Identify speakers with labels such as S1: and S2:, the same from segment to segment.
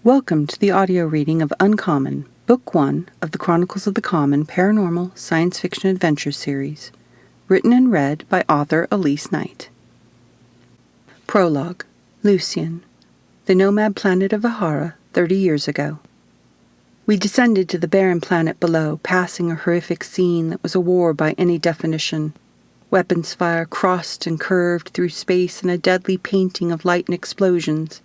S1: Welcome to the audio reading of Uncommon, Book 1 of the Chronicles of the Common Paranormal Science Fiction Adventure Series, written and read by author Elise Night. Prologue, LUHCEAN, the nomad planet of Vahara 30 years ago. We descended to the barren planet below, passing a horrific scene that was a war by any definition. Weapons fire crossed and curved through space in a deadly painting of light and explosions.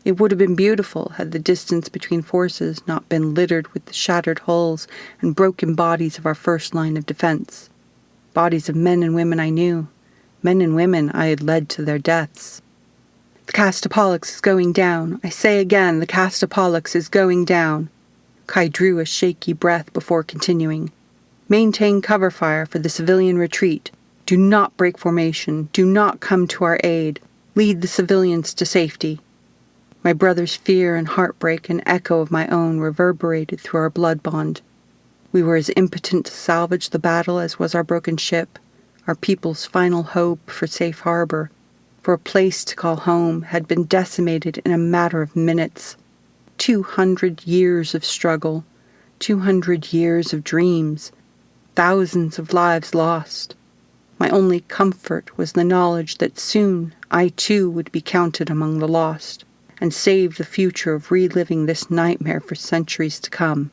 S1: It would have been beautiful had the distance between forces not been littered with the shattered hulls and broken bodies of our first line of defense. Bodies of men and women I knew, men and women I had led to their deaths. The Castapollux is going down. I say again, the Castapollux is going down. Kai drew a shaky breath before continuing. Maintain cover fire for the civilian retreat. Do not break formation. Do not come to our aid. Lead the civilians to safety. My brother's fear and heartbreak, an echo of my own, reverberated through our blood bond. We were as impotent to salvage the battle as was our broken ship. Our people's final hope for safe harbor, for a place to call home, had been decimated in a matter of minutes. 200 years of struggle, 200 years of dreams, thousands of lives lost. My only comfort was the knowledge that soon I too would be counted among the lost, and save the future of reliving this nightmare for centuries to come.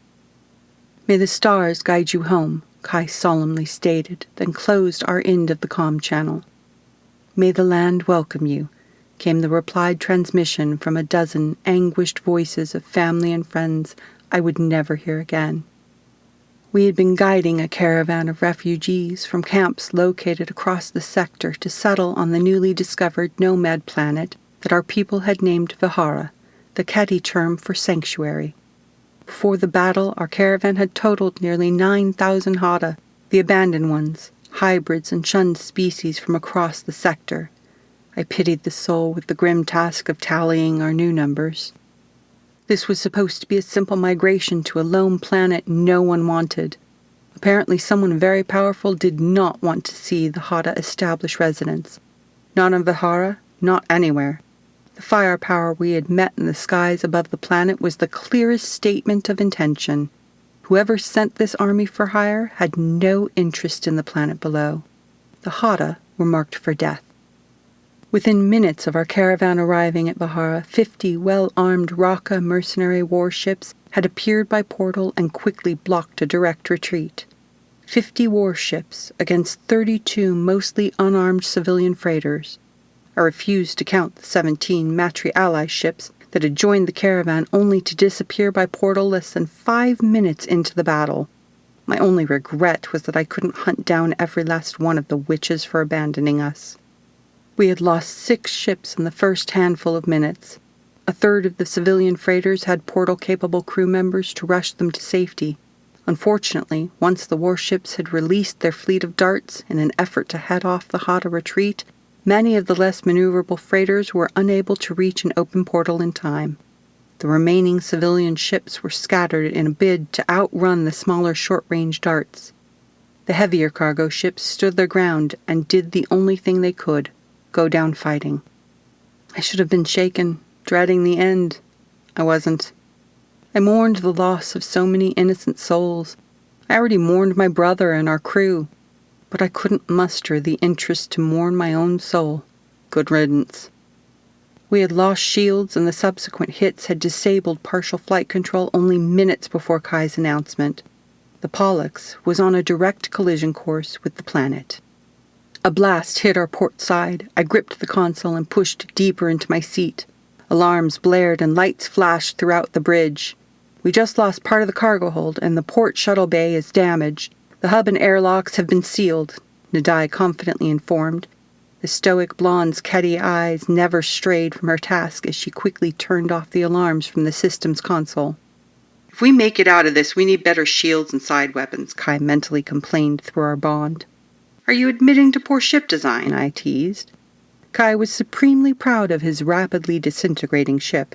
S1: May the stars guide you home, Kai solemnly stated, then closed our end of the comm channel. May the land welcome you, came the replied transmission from a dozen anguished voices of family and friends I would never hear again. We had been guiding a caravan of refugees from camps located across the sector to settle on the newly discovered nomad planet that our people had named Vahara, the Keti term for sanctuary. Before the battle, our caravan had totaled nearly 9,000 Hada, the abandoned ones, hybrids and shunned species from across the sector. I pitied the soul with the grim task of tallying our new numbers. This was supposed to be a simple migration to a lone planet no one wanted. Apparently someone very powerful did not want to see the Hada establish residence. Not in Vahara, not anywhere. The firepower we had met in the skies above the planet was the clearest statement of intention. Whoever sent this army for hire had no interest in the planet below. The Hada were marked for death. Within minutes of our caravan arriving at Vahara, 50 well-armed Raka mercenary warships had appeared by portal and quickly blocked a direct retreat. 50 warships against 32 mostly unarmed civilian freighters. I refused to count the 17 Matri ally ships that had joined the caravan only to disappear by portal less than 5 minutes into the battle. My only regret was that I couldn't hunt down every last one of the witches for abandoning us. We had lost 6 ships in the first handful of minutes. A third of the civilian freighters had portal-capable crew members to rush them to safety. Unfortunately, once the warships had released their fleet of darts in an effort to head off the Hada retreat, many of the less maneuverable freighters were unable to reach an open portal in time. The remaining civilian ships were scattered in a bid to outrun the smaller short-range darts. The heavier cargo ships stood their ground and did the only thing they could, go down fighting. I should have been shaken, dreading the end. I wasn't. I mourned the loss of so many innocent souls. I already mourned my brother and our crew. But I couldn't muster the interest to mourn my own soul. Good riddance. We had lost shields, and the subsequent hits had disabled partial flight control only minutes before Kai's announcement. The Pollux was on a direct collision course with the planet. A blast hit our port side. I gripped the console and pushed deeper into my seat. Alarms blared and lights flashed throughout the bridge. We just lost part of the cargo hold, and the port shuttle bay is damaged. The hub and airlocks have been sealed, Nadai confidently informed. The stoic blonde's Keti eyes never strayed from her task as she quickly turned off the alarms from the system's console. If we make it out of this, we need better shields and side weapons, Kai mentally complained through our bond. Are you admitting to poor ship design? I teased. Kai was supremely proud of his rapidly disintegrating ship.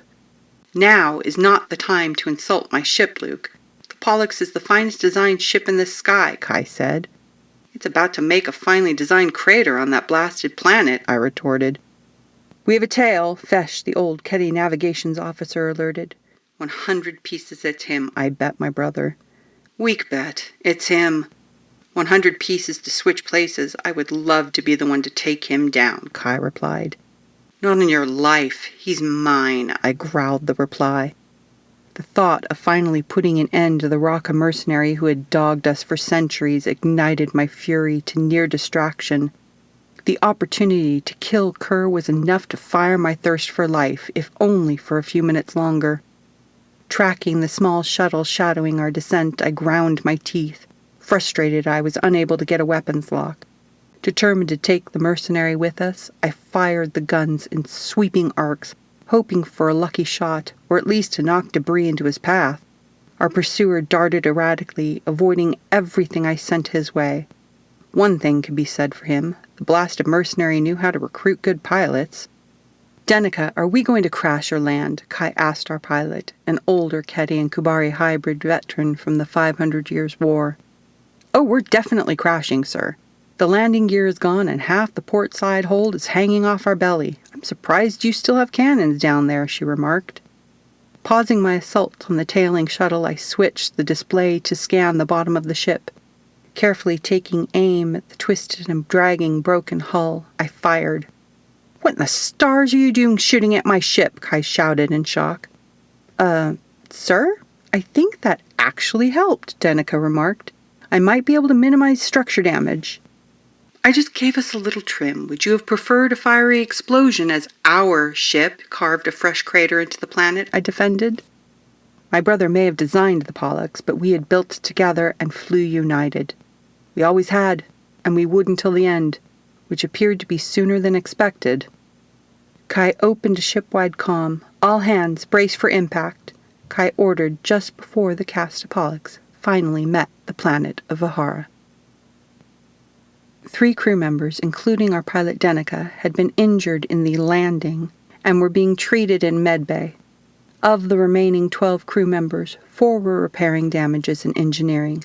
S1: Now is not the time to insult my ship, Luke. Pollux is the finest designed ship in the sky, Kai said. It's about to make a finely designed crater on that blasted planet, I retorted. We have a tail, Fesh, the old Keti navigations officer, alerted. 100 pieces it's him, I bet my brother. Weak bet. It's him. 100 pieces to switch places. I would love to be the one to take him down, Kai replied. Not in your life. He's mine, I growled the reply. The thought of finally putting an end to the Raka mercenary who had dogged us for centuries ignited my fury to near distraction. The opportunity to kill Kerr was enough to fire my thirst for life, if only for a few minutes longer. Tracking the small shuttle shadowing our descent, I ground my teeth. Frustrated, I was unable to get a weapons lock. Determined to take the mercenary with us, I fired the guns in sweeping arcs, hoping for a lucky shot, or at least to knock debris into his path. Our pursuer darted erratically, avoiding everything I sent his way. One thing could be said for him. The blasted mercenary knew how to recruit good pilots. Denica, are we going to crash or land? Kai asked our pilot, an older Kedi and Kubari hybrid veteran from the 500 Years' War. Oh, we're definitely crashing, sir. The landing gear is gone and half the port side hold is hanging off our belly. I'm surprised you still have cannons down there, she remarked. Pausing my assault on the tailing shuttle, I switched the display to scan the bottom of the ship. Carefully taking aim at the twisted and dragging broken hull, I fired. What in the stars are you doing shooting at my ship? Kai shouted in shock. Sir? I think that actually helped, Denica remarked. I might be able to minimize structure damage. I just gave us a little trim. Would you have preferred a fiery explosion as our ship carved a fresh crater into the planet? I defended. My brother may have designed the Pollux, but we had built together and flew united. We always had, and we would until the end, which appeared to be sooner than expected. Kai opened a ship-wide comm. All hands, brace for impact, Kai ordered just before the cast of Pollux finally met the planet of Vahara. 3 crew members, including our pilot Denica, had been injured in the landing and were being treated in medbay. Of the remaining 12 crew members, 4 were repairing damages and engineering.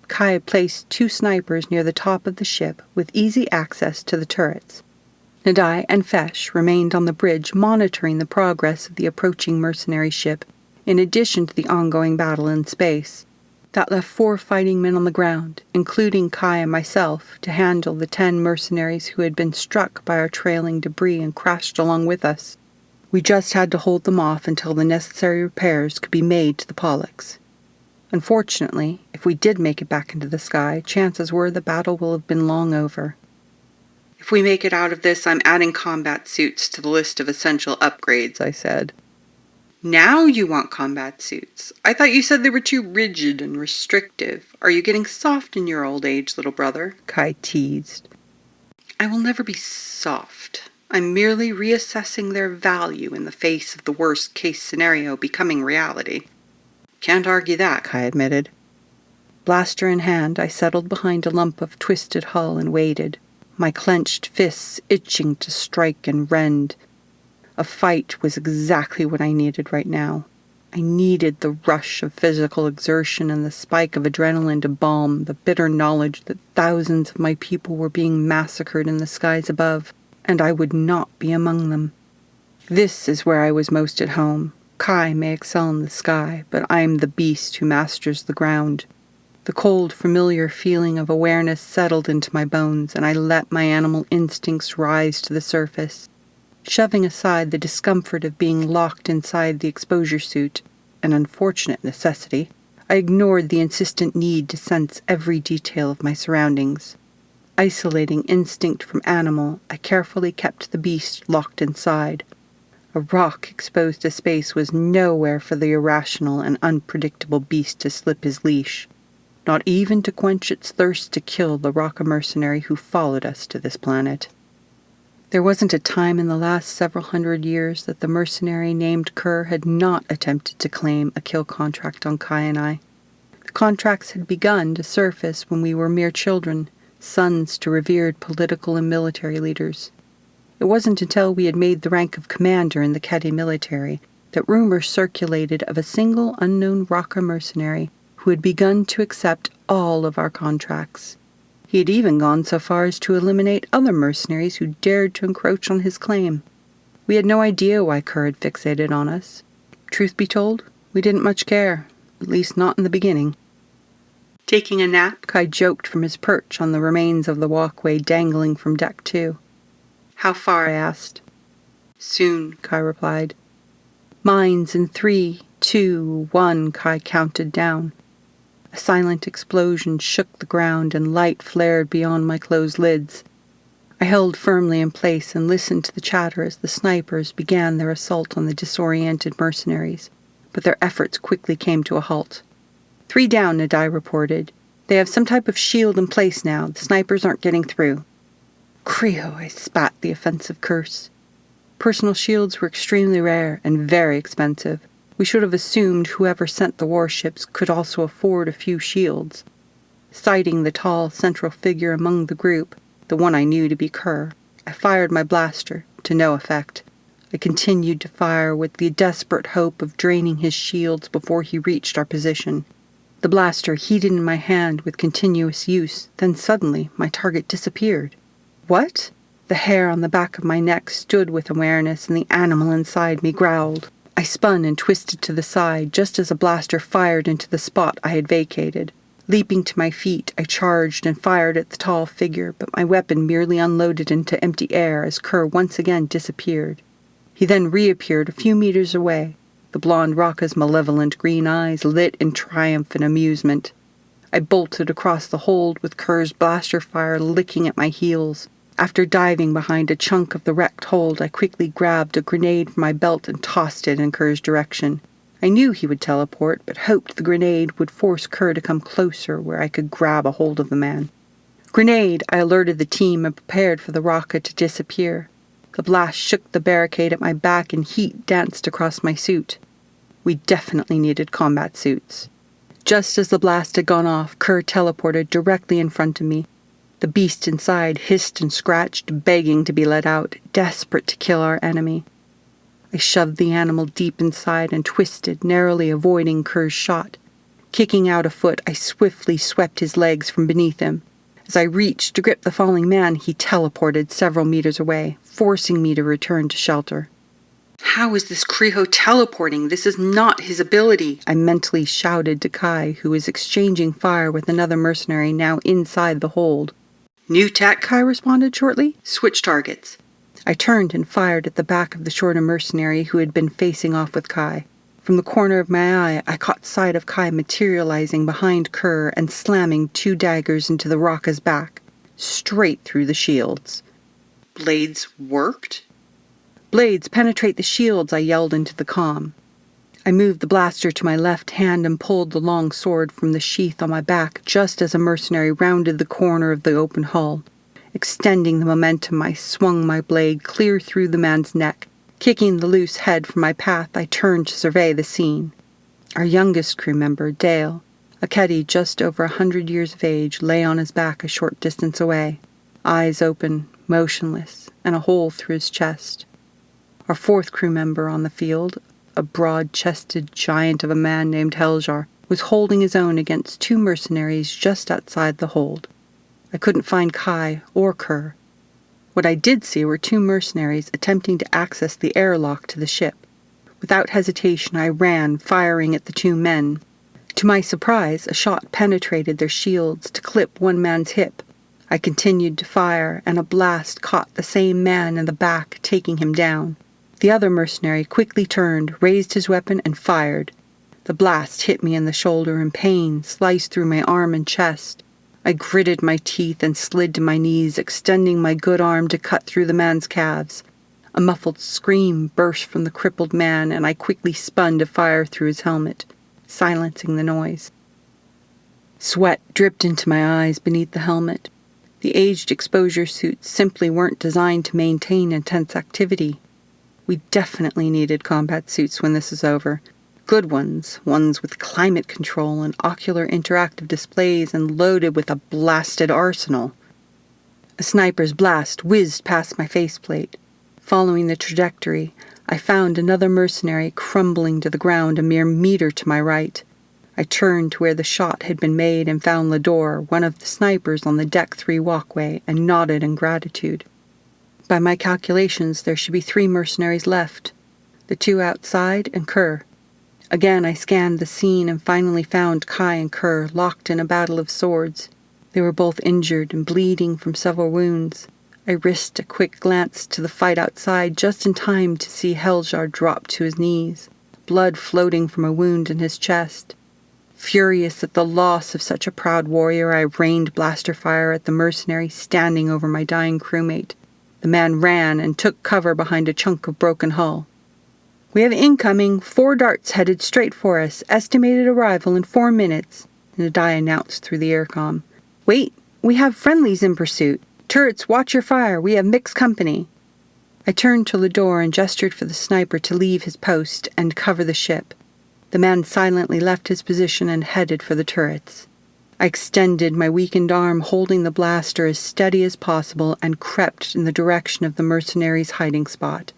S1: Kai had placed 2 snipers near the top of the ship with easy access to the turrets. Nadai and Fesh remained on the bridge monitoring the progress of the approaching mercenary ship, in addition to the ongoing battle in space. That left 4 fighting men on the ground, including Kai and myself, to handle the 10 mercenaries who had been struck by our trailing debris and crashed along with us. We just had to hold them off until the necessary repairs could be made to the Pollux. Unfortunately, if we did make it back into the sky, chances were the battle will have been long over. If we make it out of this, I'm adding combat suits to the list of essential upgrades, I said. Now you want combat suits. I thought you said they were too rigid and restrictive. Are you getting soft in your old age, little brother? Kai teased. I will never be soft. I'm merely reassessing their value in the face of the worst-case scenario becoming reality. Can't argue that, Kai admitted. Blaster in hand, I settled behind a lump of twisted hull and waited, my clenched fists itching to strike and rend. A fight was exactly what I needed right now. I needed the rush of physical exertion and the spike of adrenaline to balm the bitter knowledge that thousands of my people were being massacred in the skies above, and I would not be among them. This is where I was most at home. Kai may excel in the sky, but I am the beast who masters the ground. The cold, familiar feeling of awareness settled into my bones, and I let my animal instincts rise to the surface. Shoving aside the discomfort of being locked inside the exposure suit, an unfortunate necessity, I ignored the insistent need to sense every detail of my surroundings. Isolating instinct from animal, I carefully kept the beast locked inside. A rock exposed to space was nowhere for the irrational and unpredictable beast to slip his leash, not even to quench its thirst to kill the Raka mercenary who followed us to this planet. There wasn't a time in the last several hundred years that the mercenary named Kerr had not attempted to claim a kill contract on Kai and I. The contracts had begun to surface when we were mere children, sons to revered political and military leaders. It wasn't until we had made the rank of commander in the Kedi military that rumors circulated of a single unknown Raka mercenary who had begun to accept all of our contracts. He had even gone so far as to eliminate other mercenaries who dared to encroach on his claim. We had no idea why Kerr had fixated on us. Truth be told, We didn't much care, at least not in the beginning. Taking a nap, Kai joked from his perch on the remains of the walkway dangling from deck 2. How far, I asked. Soon, Kai replied. Mines in 3, 2, 1, Kai counted down. A silent explosion shook the ground and light flared beyond my closed lids. I held firmly in place and listened to the chatter as the snipers began their assault on the disoriented mercenaries, but their efforts quickly came to a halt. 3 down, Nadai reported. They have some type of shield in place now. The snipers aren't getting through. Creo, I spat the offensive curse. Personal shields were extremely rare and very expensive. We should have assumed whoever sent the warships could also afford a few shields. Sighting the tall central figure among the group, the one I knew to be Kerr, I fired my blaster, to no effect. I continued to fire with the desperate hope of draining his shields before he reached our position. The blaster heated in my hand with continuous use, then suddenly my target disappeared. What? The hair on the back of my neck stood with awareness, and the animal inside me growled. I spun and twisted to the side just as a blaster fired into the spot I had vacated. Leaping to my feet, I charged and fired at the tall figure, but my weapon merely unloaded into empty air as Kerr once again disappeared. He then reappeared a few meters away, the blonde Raka's malevolent green eyes lit in triumph and amusement. I bolted across the hold with Kerr's blaster fire licking at my heels. After diving behind a chunk of the wrecked hold, I quickly grabbed a grenade from my belt and tossed it in Kerr's direction. I knew he would teleport, but hoped the grenade would force Kerr to come closer where I could grab a hold of the man. Grenade! I alerted the team and prepared for the Raka to disappear. The blast shook the barricade at my back and heat danced across my suit. We definitely needed combat suits. Just as the blast had gone off, Kerr teleported directly in front of me. The beast inside hissed and scratched, begging to be let out, desperate to kill our enemy. I shoved the animal deep inside and twisted, narrowly avoiding Kerr's shot. Kicking out a foot, I swiftly swept his legs from beneath him. As I reached to grip the falling man, he teleported several meters away, forcing me to return to shelter. How is this Creo teleporting? This is not his ability, I mentally shouted to Kai, who was exchanging fire with another mercenary now inside the hold. New tech, Kai responded shortly. Switch targets. I turned and fired at the back of the shorter mercenary who had been facing off with Kai. From the corner of my eye, I caught sight of Kai materializing behind Kerr and slamming 2 daggers into the Raka's back, straight through the shields. Blades worked? Blades penetrate the shields, I yelled into the comm. I moved the blaster to my left hand and pulled the long sword from the sheath on my back just as a mercenary rounded the corner of the open hull. Extending the momentum, I swung my blade clear through the man's neck. Kicking the loose head from my path, I turned to survey the scene. Our youngest crew member, Dale, a Keddy just over 100 years of age, lay on his back a short distance away, eyes open, motionless, and a hole through his chest. Our 4th crew member on the field, a broad-chested giant of a man named Heljar, was holding his own against 2 mercenaries just outside the hold. I couldn't find Kai or Kerr. What I did see were 2 mercenaries attempting to access the airlock to the ship. Without hesitation, I ran, firing at the 2 men. To my surprise, a shot penetrated their shields to clip one man's hip. I continued to fire, and a blast caught the same man in the back, taking him down. The other mercenary quickly turned, raised his weapon, and fired. The blast hit me in the shoulder, and pain sliced through my arm and chest. I gritted my teeth and slid to my knees, extending my good arm to cut through the man's calves. A muffled scream burst from the crippled man, and I quickly spun to fire through his helmet, silencing the noise. Sweat dripped into my eyes beneath the helmet. The aged exposure suits simply weren't designed to maintain intense activity. We definitely needed combat suits when this is over. Good ones with climate control and ocular interactive displays and loaded with a blasted arsenal. A sniper's blast whizzed past my faceplate. Following the trajectory, I found another mercenary crumbling to the ground a mere meter to my right. I turned to where the shot had been made and found Lador, one of the snipers on the Deck 3 walkway, and nodded in gratitude. By my calculations, there should be 3 mercenaries left, the 2 outside and Kerr. Again I scanned the scene and finally found Kai and Kerr locked in a battle of swords. They were both injured and bleeding from several wounds. I risked a quick glance to the fight outside just in time to see Heljar drop to his knees, blood floating from a wound in his chest. Furious at the loss of such a proud warrior, I rained blaster fire at the mercenary standing over my dying crewmate. The man ran and took cover behind a chunk of broken hull. "We have incoming, 4 darts headed straight for us, estimated arrival in 4 minutes, Nadai announced through the aircom. "Wait, we have friendlies in pursuit. Turrets, watch your fire, we have mixed company." I turned to Lador and gestured for the sniper to leave his post and cover the ship. The man silently left his position and headed for the turrets. I extended my weakened arm, holding the blaster as steady as possible, and crept in the direction of the mercenaries' hiding spot.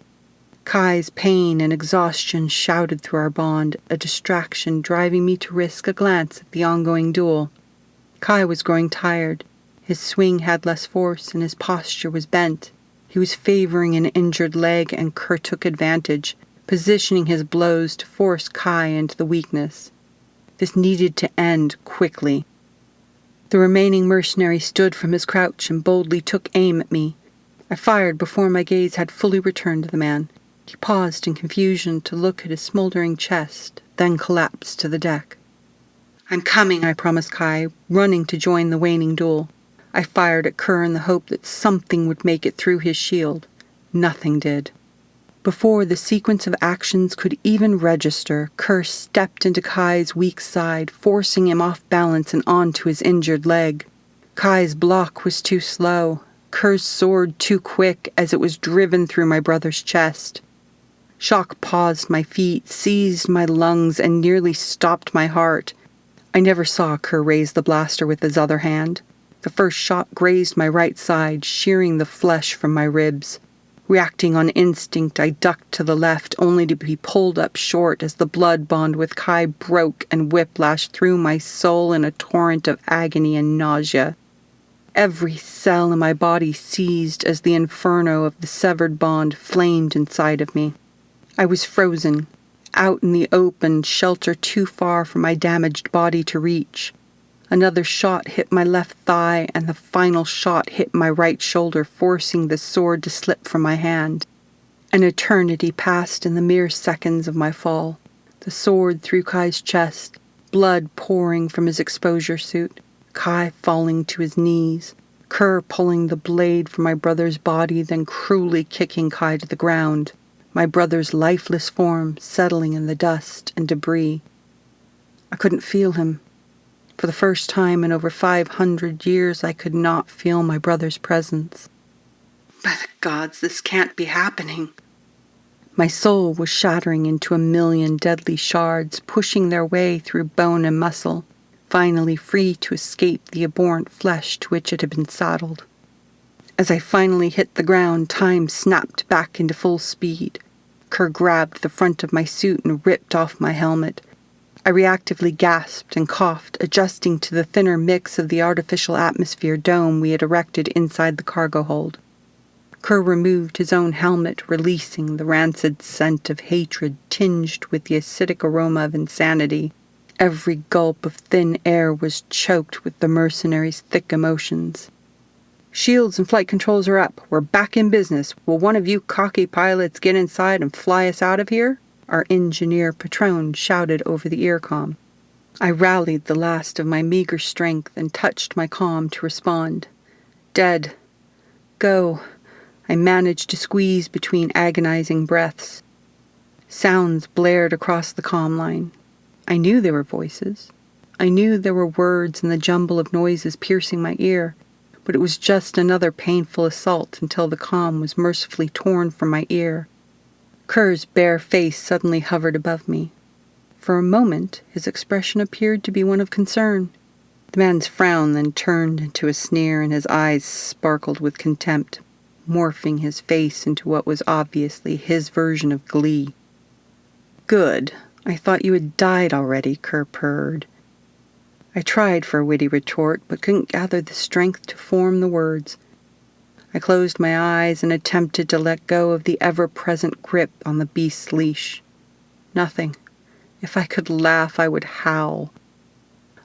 S1: Kai's pain and exhaustion shouted through our bond, a distraction driving me to risk a glance at the ongoing duel. Kai was growing tired. His swing had less force, and his posture was bent. He was favoring an injured leg, and Kerr took advantage, positioning his blows to force Kai into the weakness. This needed to end quickly. The remaining mercenary stood from his crouch and boldly took aim at me. I fired before my gaze had fully returned to the man. He paused in confusion to look at his smoldering chest, then collapsed to the deck. "I'm coming," I promised Kai, running to join the waning duel. I fired at Kerr in the hope that something would make it through his shield. Nothing did. Before the sequence of actions could even register, Kerr stepped into Kai's weak side, forcing him off balance and onto his injured leg. Kai's block was too slow, Kerr's sword too quick as it was driven through my brother's chest. Shock paused my feet, seized my lungs, and nearly stopped my heart. I never saw Kerr raise the blaster with his other hand. The first shot grazed my right side, shearing the flesh from my ribs. Reacting on instinct, I ducked to the left, only to be pulled up short as the blood bond with Kai broke and whiplashed through my soul in a torrent of agony and nausea. Every cell in my body seized as the inferno of the severed bond flamed inside of me. I was frozen, out in the open, shelter too far for my damaged body to reach. Another shot hit my left thigh, and the final shot hit my right shoulder, forcing the sword to slip from my hand. An eternity passed in the mere seconds of my fall. The sword through Kai's chest, blood pouring from his exposure suit, Kai falling to his knees, Kerr pulling the blade from my brother's body, then cruelly kicking Kai to the ground, my brother's lifeless form settling in the dust and debris. I couldn't feel him. For the first time in over 500 years, I could not feel my brother's presence. By the gods, this can't be happening. My soul was shattering into 1,000,000 deadly shards, pushing their way through bone and muscle, finally free to escape the abhorrent flesh to which it had been saddled. As I finally hit the ground, time snapped back into full speed. Kerr grabbed the front of my suit and ripped off my helmet. I reactively gasped and coughed, adjusting to the thinner mix of the artificial atmosphere dome we had erected inside the cargo hold. Kerr removed his own helmet, releasing the rancid scent of hatred tinged with the acidic aroma of insanity. Every gulp of thin air was choked with the mercenaries' thick emotions. "Shields and flight controls are up. We're back in business. Will one of you cocky pilots get inside and fly us out of here?" Our engineer Patron shouted over the earcom. I rallied the last of my meager strength and touched my comm to respond. "Dead. Go." I managed to squeeze between agonizing breaths. Sounds blared across the comm line. I knew they were voices. I knew there were words in the jumble of noises piercing my ear, but it was just another painful assault until the comm was mercifully torn from my ear. Kerr's bare face suddenly hovered above me. For a moment, his expression appeared to be one of concern. The man's frown then turned into a sneer, and his eyes sparkled with contempt, morphing his face into what was obviously his version of glee. "Good. I thought you had died already," Kerr purred. I tried for a witty retort, but couldn't gather the strength to form the words. I closed my eyes and attempted to let go of the ever-present grip on the beast's leash. Nothing. If I could laugh, I would howl.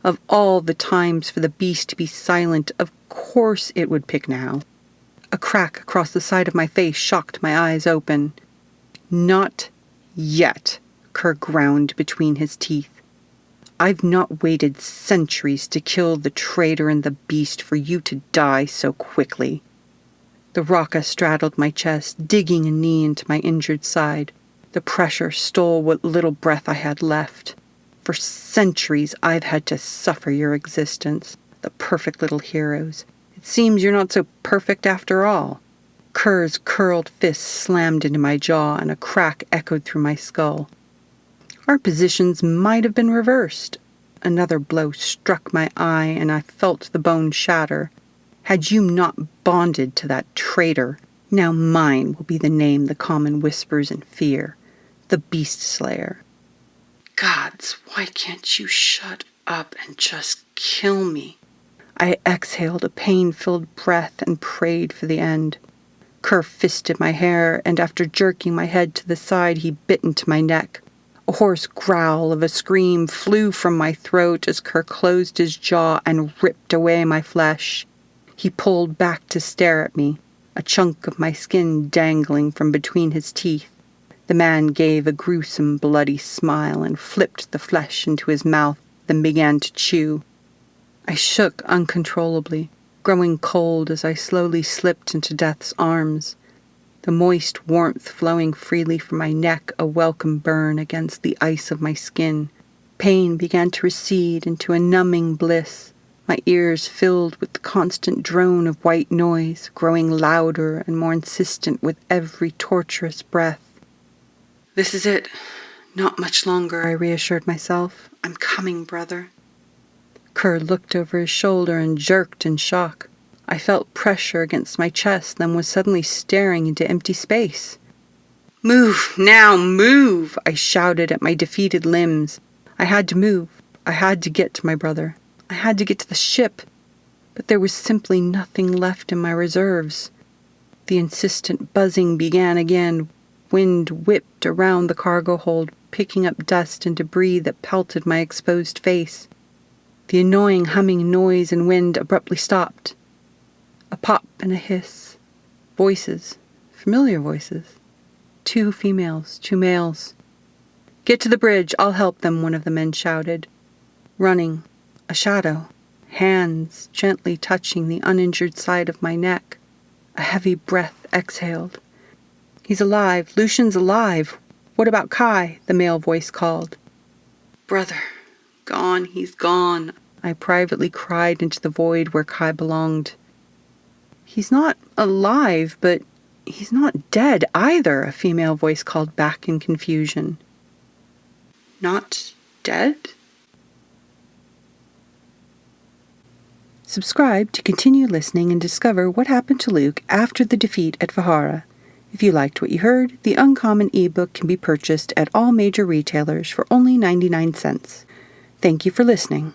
S1: Of all the times for the beast to be silent, of course it would pick now. A crack across the side of my face shocked my eyes open. Not yet, Kerr ground between his teeth. I've not waited centuries to kill the traitor and the beast for you to die so quickly. The rocka straddled my chest, digging a knee into my injured side. The pressure stole what little breath I had left. For centuries I've had to suffer your existence, the perfect little heroes. It seems you're not so perfect after all. Kerr's curled fist slammed into my jaw, and a crack echoed through my skull. Our positions might have been reversed. Another blow struck my eye, and I felt the bone shatter. Had you not bonded to that traitor, now mine will be the name the common whispers in fear, the Beast Slayer. Gods, why can't you shut up and just kill me? I exhaled a pain-filled breath and prayed for the end. Kerr fisted my hair, and after jerking my head to the side, he bit into my neck. A hoarse growl of a scream flew from my throat as Kerr closed his jaw and ripped away my flesh. He pulled back to stare at me, a chunk of my skin dangling from between his teeth. The man gave a gruesome, bloody smile and flipped the flesh into his mouth, then began to chew. I shook uncontrollably, growing cold as I slowly slipped into Death's arms. The moist warmth flowing freely from my neck, a welcome burn against the ice of my skin. Pain began to recede into a numbing bliss. My ears filled with the constant drone of white noise, growing louder and more insistent with every torturous breath. This is it. Not much longer, I reassured myself. I'm coming, brother. Kerr looked over his shoulder and jerked in shock. I felt pressure against my chest, then was suddenly staring into empty space. Move, now, move! I shouted at my defeated limbs. I had to move. I had to get to my brother. I had to get to the ship. But there was simply nothing left in my reserves. The insistent buzzing began again. Wind whipped around the cargo hold, picking up dust and debris that pelted my exposed face. The annoying humming noise and wind abruptly stopped. A pop and a hiss. Voices. Familiar voices. 2 females, 2 males. Get to the bridge, I'll help them, one of the men shouted. Running. A shadow. Hands gently touching the uninjured side of my neck. A heavy breath exhaled. He's alive. Lucian's alive. What about Kai? The male voice called. Brother. Gone. He's gone. I privately cried into the void where Kai belonged. He's not alive, but he's not dead either, a female voice called back in confusion. Not dead? Subscribe to continue listening and discover what happened to Luke after the defeat at Vahara. If you liked what you heard, the Uncommon ebook can be purchased at all major retailers for only 99 cents. Thank you for listening.